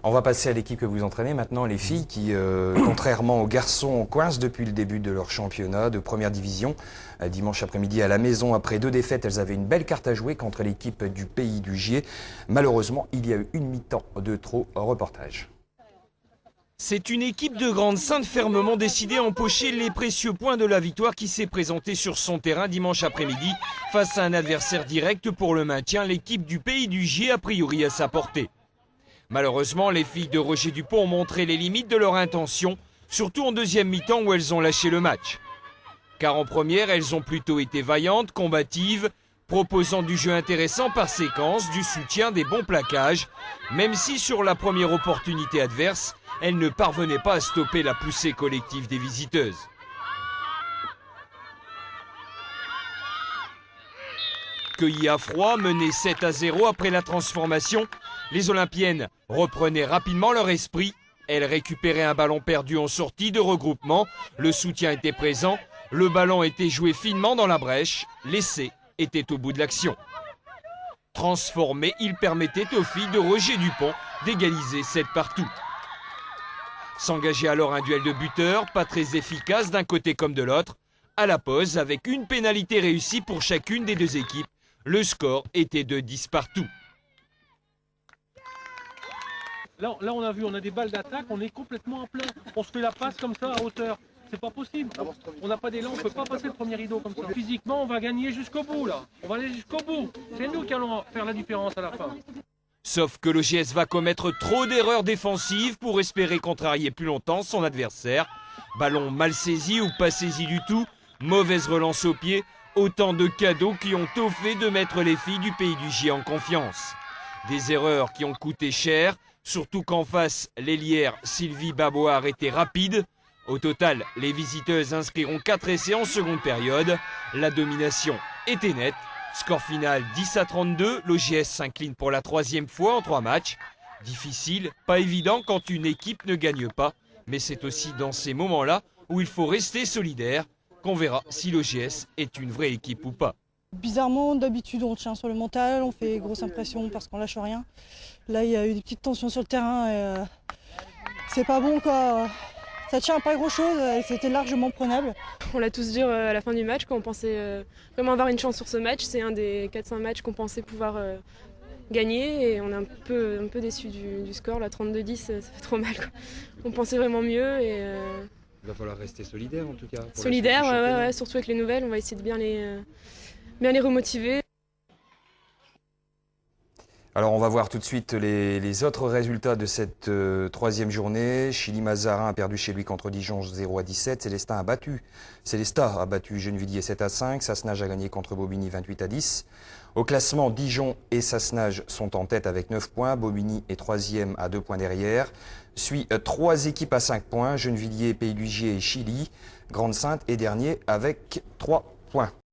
On va passer à l'équipe que vous entraînez maintenant, les filles qui, contrairement aux garçons, coincent depuis le début de leur championnat de première division. Dimanche après-midi à la maison, après 2 défaites, elles avaient une belle carte à jouer contre l'équipe du Pays du Gier. Malheureusement, il y a eu une mi-temps de trop. Reportage. C'est une équipe de Grande-Synthe fermement décidée à empocher les précieux points de la victoire qui s'est présentée sur son terrain dimanche après-midi face à un adversaire direct pour le maintien, l'équipe du Pays du Gier a priori à sa portée. Malheureusement, les filles de Roger Dupont ont montré les limites de leur intention, surtout en deuxième mi-temps où elles ont lâché le match. Car en première, elles ont plutôt été vaillantes, combatives, proposant du jeu intéressant par séquence, du soutien, des bons plaquages, même si sur la première opportunité adverse, elles ne parvenaient pas à stopper la poussée collective des visiteuses. Cueillies à froid, menées 7-0 après la transformation, les Olympiennes reprenaient rapidement leur esprit. Elles récupéraient un ballon perdu en sortie de regroupement. Le soutien était présent. Le ballon était joué finement dans la brèche. L'essai était au bout de l'action. Transformé, il permettait aux filles de Roger Dupont d'égaliser 7 partout. S'engageait alors un duel de buteurs, pas très efficace d'un côté comme de l'autre. À la pause, avec une pénalité réussie pour chacune des deux équipes, le score était de 10 partout. Là, on a vu, on a des balles d'attaque, on est complètement en plein. On se fait la passe comme ça à hauteur. C'est pas possible. On n'a pas d'élan, on ne peut pas passer le premier rideau comme ça. Physiquement, on va gagner jusqu'au bout là. On va aller jusqu'au bout. C'est nous qui allons faire la différence à la fin. Sauf que l'OGS va commettre trop d'erreurs défensives pour espérer contrarier plus longtemps son adversaire. Ballon mal saisi ou pas saisi du tout, mauvaise relance au pied, autant de cadeaux qui ont tôt fait de mettre les filles du Pays du Gier en confiance. Des erreurs qui ont coûté cher, surtout qu'en face, l'ailière Sylvie Baboard était rapide. Au total, les visiteuses inscriront 4 essais en seconde période. La domination était nette. Score final 10-32, l'OGS s'incline pour la 3e fois en 3 matchs. Difficile, pas évident quand une équipe ne gagne pas, mais c'est aussi dans ces moments-là où il faut rester solidaire qu'on verra si l'OGS est une vraie équipe ou pas. Bizarrement, d'habitude on tient sur le mental, on fait grosse impression parce qu'on lâche rien. Là il y a eu des petites tensions sur le terrain et c'est pas bon quoi. Ça tient pas grand chose et c'était largement prenable. On l'a tous dit à la fin du match qu'on pensait vraiment avoir une chance sur ce match. C'est un des 4-5 matchs qu'on pensait pouvoir gagner et on est un peu déçus du score. La 32-10, ça fait trop mal, quoi. On pensait vraiment mieux. Il va falloir rester solidaire en tout cas. Solidaire, ouais, surtout avec les nouvelles. On va essayer de bien les remotiver. Alors on va voir tout de suite les autres résultats de cette 3e journée. Chilly-Mazarin a perdu chez lui contre Dijon 0-17. Célestat a battu Gennevilliers 7-5. Sassenage a gagné contre Bobigny 28-10. Au classement, Dijon et Sassenage sont en tête avec 9 points. Bobigny est 3e à 2 points derrière. Suit 3 équipes à 5 points. Gennevilliers, Pays du Gier et Chilly. Grande-Synthe est dernier avec 3 points.